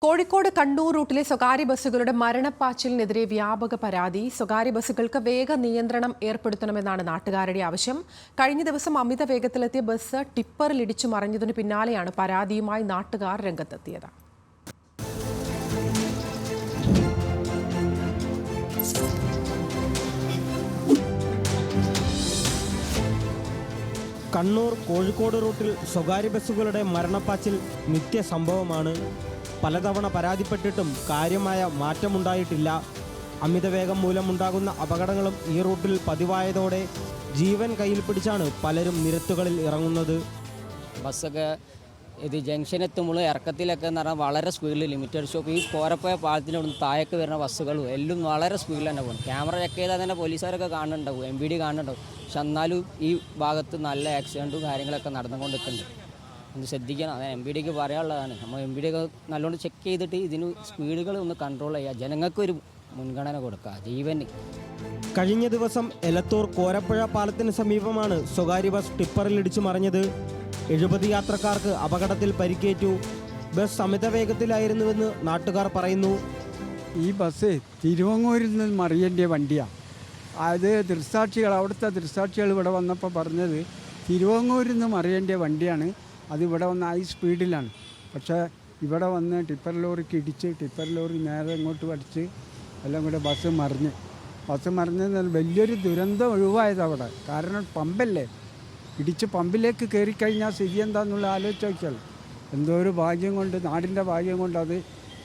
കോഴിക്കോട് കണ്ണൂർ റൂട്ടിലെ സ്വകാര്യ ബസ്സുകളുടെ മരണപ്പാച്ചിലിനെതിരെ വ്യാപക പരാതി. സ്വകാര്യ ബസ്സുകൾക്ക് വേഗ നിയന്ത്രണം ഏർപ്പെടുത്തണമെന്നാണ് നാട്ടുകാരുടെ ആവശ്യം. കഴിഞ്ഞ ദിവസം അമിത വേഗത്തിലെത്തിയ ബസ് ടിപ്പറിലിടിച്ചു മറിഞ്ഞതിനു പിന്നാലെയാണ് പരാതിയുമായി നാട്ടുകാർ രംഗത്തെത്തിയത്. കണ്ണൂർ കോഴിക്കോട് റൂട്ടിൽ സ്വകാര്യ ബസ്സുകളുടെ മരണപ്പാച്ചിൽ നിത്യസംഭവമാണ്. പലതവണ പരാതിപ്പെട്ടിട്ടും കാര്യമായ മാറ്റമുണ്ടായിട്ടില്ല. അമിതവേഗം മൂലമുണ്ടാകുന്ന അപകടങ്ങളും ഈ റൂട്ടിൽ പതിവായതോടെ ജീവൻ കയ്യിൽ പിടിച്ചാണ് പലരും നിരത്തുകളിൽ ഇറങ്ങുന്നത്. ബസ്സൊക്കെ ഇത് ജംഗ്ഷനെത്തുമ്പോൾ ഇറക്കത്തിലൊക്കെ എന്ന് പറഞ്ഞാൽ വളരെ സ്പീഡിൽ ലിമിറ്റഡ് സ്റ്റോപ്പ്, ഈ കോരപ്പോയ പാലത്തിനോട് താഴേക്ക് വരുന്ന ബസ്സുകളും എല്ലാം വളരെ സ്പീഡിൽ തന്നെ പോകും. ക്യാമറ ചെക്ക് ചെയ്താൽ തന്നെ പോലീസുകാരൊക്കെ കാണുന്നുണ്ടാവും, MVD കാണുന്നുണ്ടാവും. പക്ഷെ എന്നാലും ഈ ഭാഗത്ത് നല്ല ആക്സിഡൻറ്റും കാര്യങ്ങളൊക്കെ നടന്നുകൊണ്ടിരിക്കുന്നുണ്ട്. ഒന്ന് ശ്രദ്ധിക്കണം, അത് MVDക്ക് പറയാനുള്ളതാണ്. നമ്മൾ MVD ഒക്കെ നല്ലോണം ചെക്ക് ചെയ്തിട്ട് ഇതിന് സ്പീഡുകൾ ഒന്ന് കൺട്രോൾ ചെയ്യുക, ജനങ്ങൾക്കൊരു മുൻഗണന കൊടുക്കുക ജീവന്. കഴിഞ്ഞ ദിവസം എലത്തൂർ കോരപ്പുഴ പാലത്തിന് സമീപമാണ് സ്വകാര്യ ബസ് ടിപ്പറിലിടിച്ചു മറിഞ്ഞത്. 70 യാത്രക്കാർക്ക് അപകടത്തിൽ പരിക്കേറ്റു. ബസ് അമിത വേഗത്തിലായിരുന്നുവെന്ന് നാട്ടുകാർ പറയുന്നു. ഈ ബസ് തിരുവങ്ങൂരിൽ നിന്ന് മറിയേണ്ട വണ്ടിയാണ്. അത് അവിടുത്തെ ദൃക്സാക്ഷികൾ ഇവിടെ വന്നപ്പോൾ പറഞ്ഞത് തിരുവങ്ങൂരിൽ നിന്ന് മറിയേണ്ട വണ്ടിയാണ്. അത് ഇവിടെ വന്ന് ഹൈ സ്പീഡിലാണ്. പക്ഷേ ഇവിടെ വന്ന് ടിപ്പർ ലോറിക്ക് ഇടിച്ച് ടിപ്പർ ലോറി നേരെ ഇങ്ങോട്ട് പഠിച്ച് എല്ലാം കൂടെ ബസ് മറിഞ്ഞെന്നാൽ വലിയൊരു ദുരന്തം ഒഴിവായത് അവിടെ. കാരണം പമ്പല്ലേ, ഇടിച്ച് പമ്പിലേക്ക് കയറിക്കഴിഞ്ഞാൽ സ്ഥിതി എന്താണെന്നുള്ള ആലോചിച്ച് നോക്കിയാൽ എന്തോ ഒരു ഭാഗ്യം കൊണ്ട്, നാടിൻ്റെ ഭാഗ്യം കൊണ്ട് അത്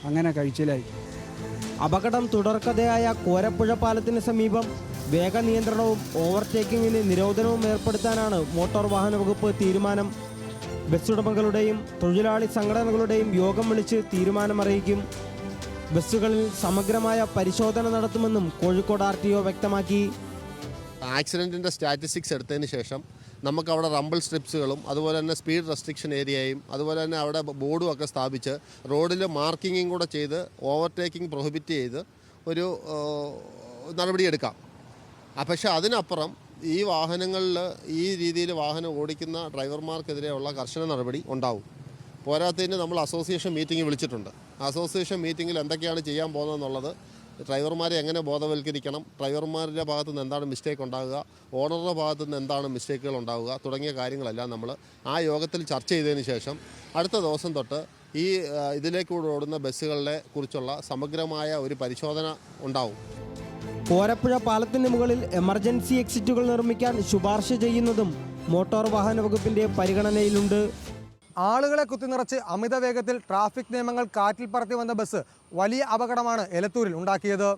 അങ്ങനെ കഴിച്ചിലായി. അപകടം തുടർക്കഥയായ കോരപ്പുഴ പാലത്തിന് സമീപം വേഗ നിയന്ത്രണവും ഓവർടേക്കിങ്ങിന് നിരോധനവും ഏർപ്പെടുത്താനാണ് മോട്ടോർ വാഹന വകുപ്പ് തീരുമാനം. ബസ്സുടമകളുടെയും തൊഴിലാളി സംഘടനകളുടെയും യോഗം വിളിച്ച് തീരുമാനമറിയിക്കും. ബസ്സുകളിൽ സമഗ്രമായ പരിശോധന നടത്തുമെന്നും കോഴിക്കോട് RTO വ്യക്തമാക്കി. ആക്സിഡൻറ്റിൻ്റെ സ്റ്റാറ്റിസ്റ്റിക്സ് എടുത്തതിന് ശേഷം നമുക്കവിടെ റംബിൾ സ്ട്രിപ്സുകളും അതുപോലെ തന്നെ സ്പീഡ് റെസ്ട്രിക്ഷൻ ഏരിയയും അതുപോലെ തന്നെ അവിടെ ബോർഡും ഒക്കെ സ്ഥാപിച്ച് റോഡിൽ മാർക്കിങ്ങും കൂടെ ചെയ്ത് ഓവർടേക്കിംഗ് പ്രൊഹിബിറ്റ് ചെയ്ത് ഒരു നടപടിയെടുക്കാം. പക്ഷേ അതിനപ്പുറം ഈ വാഹനങ്ങളിൽ ഈ രീതിയിൽ വാഹനം ഓടിക്കുന്ന ഡ്രൈവർമാർക്കെതിരെയുള്ള കർശന നടപടി ഉണ്ടാവും. പോരാത്തതിന് നമ്മൾ അസോസിയേഷൻ മീറ്റിംഗ് വിളിച്ചിട്ടുണ്ട്. അസോസിയേഷൻ മീറ്റിങ്ങിൽ എന്തൊക്കെയാണ് ചെയ്യാൻ പോകുന്നതെന്നുള്ളത്, ഡ്രൈവർമാരെ എങ്ങനെ ബോധവൽക്കരിക്കണം, ഡ്രൈവർമാരുടെ ഭാഗത്തു നിന്ന് എന്താണ് മിസ്റ്റേക്ക് ഉണ്ടാകുക, ഓണറുടെ ഭാഗത്തു നിന്ന് എന്താണ് മിസ്റ്റേക്കുകൾ ഉണ്ടാകുക തുടങ്ങിയ കാര്യങ്ങളെല്ലാം നമ്മൾ ആ യോഗത്തിൽ ചർച്ച ചെയ്തതിന് ശേഷം അടുത്ത ദിവസം തൊട്ട് ഈ ഇതിലേക്കൂടെ ഓടുന്ന ബസ്സുകളെ കുറിച്ചുള്ള സമഗ്രമായ ഒരു പരിശോധന ഉണ്ടാവും. കോരപ്പുഴ പാലത്തിന് മുകളിൽ എമർജൻസി എക്സിറ്റുകൾ നിർമ്മിക്കാൻ ശുപാർശ ചെയ്യുന്നതും മോട്ടോർ വാഹന വകുപ്പിന്റെ പരിഗണനയിലുണ്ട്. ആളുകളെ കുത്തിനിറച്ച് അമിത വേഗത്തിൽ ട്രാഫിക് നിയമങ്ങൾ കാറ്റിൽ പറത്തി വന്ന ബസ് വലിയ അപകടമാണ് എലത്തൂരിൽ ഉണ്ടാക്കിയത്.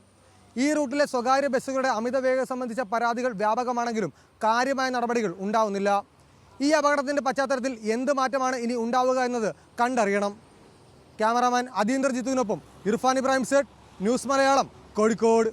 ഈ റൂട്ടിലെ സ്വകാര്യ ബസ്സുകളുടെ അമിത വേഗം സംബന്ധിച്ച പരാതികൾ വ്യാപകമാണെങ്കിലും കാര്യമായ നടപടികൾ ഉണ്ടാവുന്നില്ല. ഈ അപകടത്തിൻ്റെ പശ്ചാത്തലത്തിൽ എന്ത് മാറ്റമാണ് ഇനി ഉണ്ടാവുക എന്നത് കണ്ടറിയണം. ക്യാമറാമാൻ അദീന്ദർ ജിത്തുവിനൊപ്പം ഇർഫാൻ ഇബ്രാഹിം സെറ്റ്, ന്യൂസ് മലയാളം, കോഴിക്കോട്.